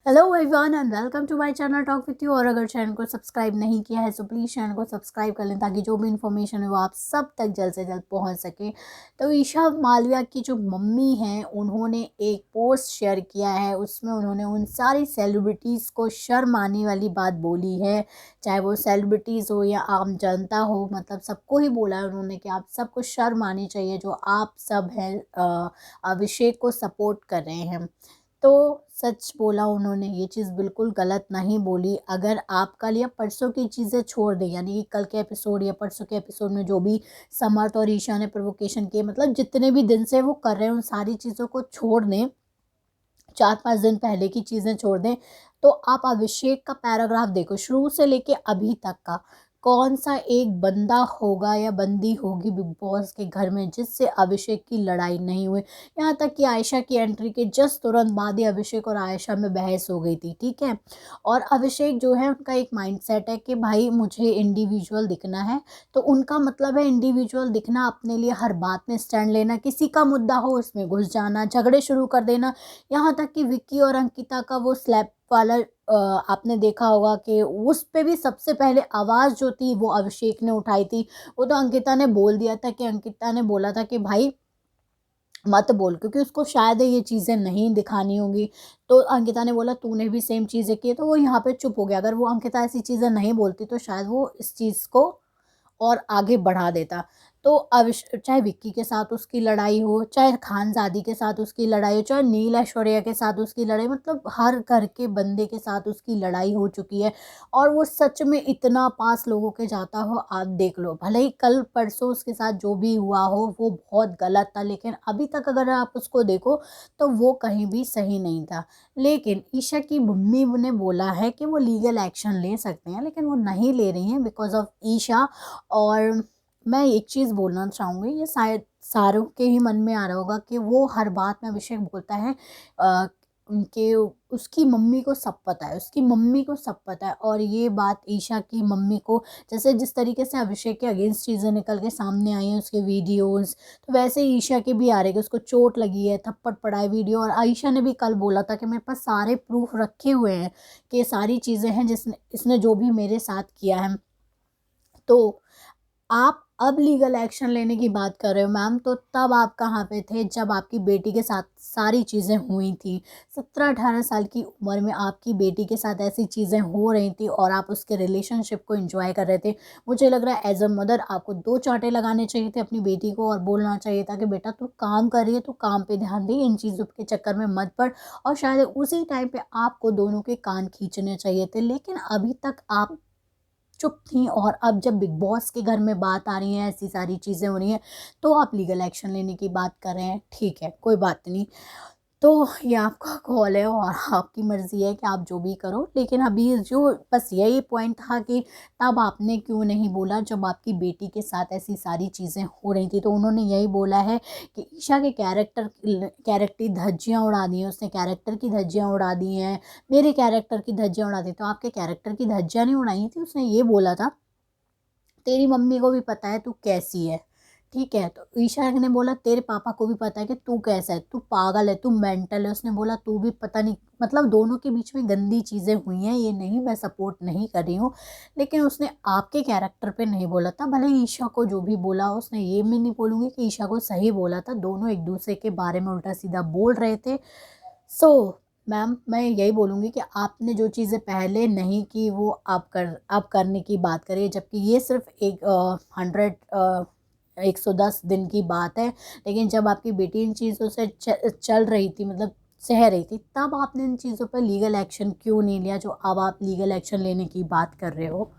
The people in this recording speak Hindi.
Hello everyone and welcome to my channel Talk with You. और अगर चैनल को सब्सक्राइब नहीं किया है तो प्लीज़ चैनल को सब्सक्राइब कर लें ताकि जो भी इन्फॉर्मेशन है वो आप सब तक जल्द से जल्द पहुंच सके। तो ईशा मालविया की जो मम्मी हैं उन्होंने एक पोस्ट शेयर किया है, उसमें उन्होंने उन सारी सेलिब्रिटीज़ को शर्म आने वाली बात बोली है, चाहे वो सेलिब्रिटीज़ हो या आम जनता हो, मतलब सबको ही बोला है उन्होंने कि आप सबको शर्म आनी चाहिए जो आप सब हैं अभिषेक को सपोर्ट कर रहे हैं। तो सच बोला उन्होंने, ये चीज़ बिल्कुल गलत नहीं बोली। अगर आप कल या परसों की चीज़ें छोड़ दें, यानी कि कल के एपिसोड या परसों के एपिसोड में जो भी समर्थ और ईशा ने प्रोवोकेशन किए, मतलब जितने भी दिन से वो कर रहे हैं उन सारी चीज़ों को छोड़ दें, 4-5 दिन पहले की चीज़ें छोड़ दें, तो आप अभिषेक का पैराग्राफ देखो शुरू से लेके अभी तक का। कौन सा एक बंदा होगा या बंदी होगी बिग बॉस के घर में जिससे अभिषेक की लड़ाई नहीं हुई। यहाँ तक कि आयशा की एंट्री के जस्ट तुरंत बाद ही अभिषेक और आयशा में बहस हो गई थी, ठीक है। और अभिषेक जो है उनका एक माइंडसेट है कि भाई मुझे इंडिविजुअल दिखना है, तो उनका मतलब है इंडिविजुअल दिखना, अपने लिए हर बात में स्टैंड लेना, किसी का मुद्दा हो उसमें घुस जाना, झगड़े शुरू कर देना। यहाँ तक कि विक्की और अंकिता का वो स्लैप वाला आपने देखा होगा कि उस पे भी सबसे पहले आवाज़ जो थी वो अभिषेक ने उठाई थी। वो तो अंकिता ने बोल दिया था कि अंकिता ने बोला था कि भाई मत बोल, क्योंकि उसको शायद ये चीज़ें नहीं दिखानी होंगी। तो अंकिता ने बोला तूने भी सेम चीज़ें की, तो वो यहाँ पे चुप हो गया। अगर वो अंकिता ऐसी चीज़ें नहीं बोलती तो शायद वो इस चीज़ को और आगे बढ़ा देता। तो चाहे विक्की के साथ उसकी लड़ाई हो, चाहे खानज़ादी के साथ उसकी लड़ाई हो, चाहे नील ऐश्वर्या के साथ उसकी लड़ाई, मतलब हर घर के बंदे के साथ उसकी लड़ाई हो चुकी है। और वो सच में इतना पास लोगों के जाता हो, आप देख लो। भले ही कल परसों उसके साथ जो भी हुआ हो वो बहुत गलत था, लेकिन अभी तक अगर आप उसको देखो तो वो कहीं भी सही नहीं था। लेकिन ईशा की मम्मी ने बोला है कि वो लीगल एक्शन ले सकते हैं, लेकिन वो नहीं ले रही हैं बिकॉज ऑफ ईशा। और मैं एक चीज़ बोलना चाहूँगी, ये शायद सारों के ही मन में आ रहा होगा कि वो हर बात में अभिषेक बोलता है कि उसकी मम्मी को सब पता है, उसकी मम्मी को सब पता है। और ये बात ईशा की मम्मी को, जैसे जिस तरीके से अभिषेक के अगेंस्ट चीज़ें निकल के सामने आई हैं उसके वीडियोस, तो वैसे ही ईशा के भी आ रहे कि उसको चोट लगी है, थप्पड़ पड़ा है वीडियो। और आयशा ने भी कल बोला था कि मेरे पास सारे प्रूफ रखे हुए हैं कि ये सारी चीज़ें हैं जिसने इसने जो भी मेरे साथ किया है। तो आप अब लीगल एक्शन लेने की बात कर रहे हो मैम, तो तब आप कहाँ पे थे जब आपकी बेटी के साथ सारी चीज़ें हुई थी। 17-18 साल की उम्र में आपकी बेटी के साथ ऐसी चीज़ें हो रही थी और आप उसके रिलेशनशिप को एंजॉय कर रहे थे। मुझे लग रहा है एज अ मदर आपको 2 चांटे लगाने चाहिए थे अपनी बेटी को और बोलना चाहिए था कि बेटा तू काम कर रही है, तू काम पे ध्यान दे, इन चीज़ों के चक्कर में मत पड़। और शायद उसी टाइम पे आपको दोनों के कान खींचने चाहिए थे, लेकिन अभी तक आप चुप थी। और अब जब बिग बॉस के घर में बात आ रही है, ऐसी सारी चीज़ें हो रही हैं, तो आप लीगल एक्शन लेने की बात कर रहे हैं, ठीक है कोई बात नहीं। तो ये आपका कॉल है और आपकी मर्ज़ी है कि आप जो भी करो। लेकिन अभी जो बस यही पॉइंट था कि तब आपने क्यों नहीं बोला जब आपकी बेटी के साथ ऐसी सारी चीज़ें हो रही थी। तो उन्होंने यही बोला है कि ईशा के कैरेक्टर की धज्जियाँ उड़ा दी हैं, उसने कैरेक्टर की धज्जियाँ उड़ा दी हैं, मेरे कैरेक्टर की धज्जियाँ उड़ा दी। तो आपके कैरेक्टर की धज्जियाँ नहीं उड़ाई थी, उसने ये बोला था तेरी मम्मी को भी पता है तू कैसी है, ठीक है। तो ईशा ने बोला तेरे पापा को भी पता है कि तू कैसा है, तू पागल है, तू मेंटल है। उसने बोला तू भी पता नहीं, मतलब दोनों के बीच में गंदी चीज़ें हुई हैं, ये नहीं मैं सपोर्ट नहीं कर रही हूँ। लेकिन उसने आपके कैरेक्टर पे नहीं बोला था। भले ईशा को जो भी बोला उसने, ये मैं नहीं बोलूँगी कि ईशा को सही बोला था, दोनों एक दूसरे के बारे में उल्टा सीधा बोल रहे थे। सो मैम मैं यही बोलूँगी कि आपने जो चीज़ें पहले नहीं की वो आप करने की बात करिए, जबकि ये सिर्फ एक 110 दिन की बात है। लेकिन जब आपकी बेटी इन चीज़ों से चल रही थी, मतलब सह रही थी, तब आपने इन चीज़ों पर लीगल एक्शन क्यों नहीं लिया जो अब आप लीगल एक्शन लेने की बात कर रहे हो।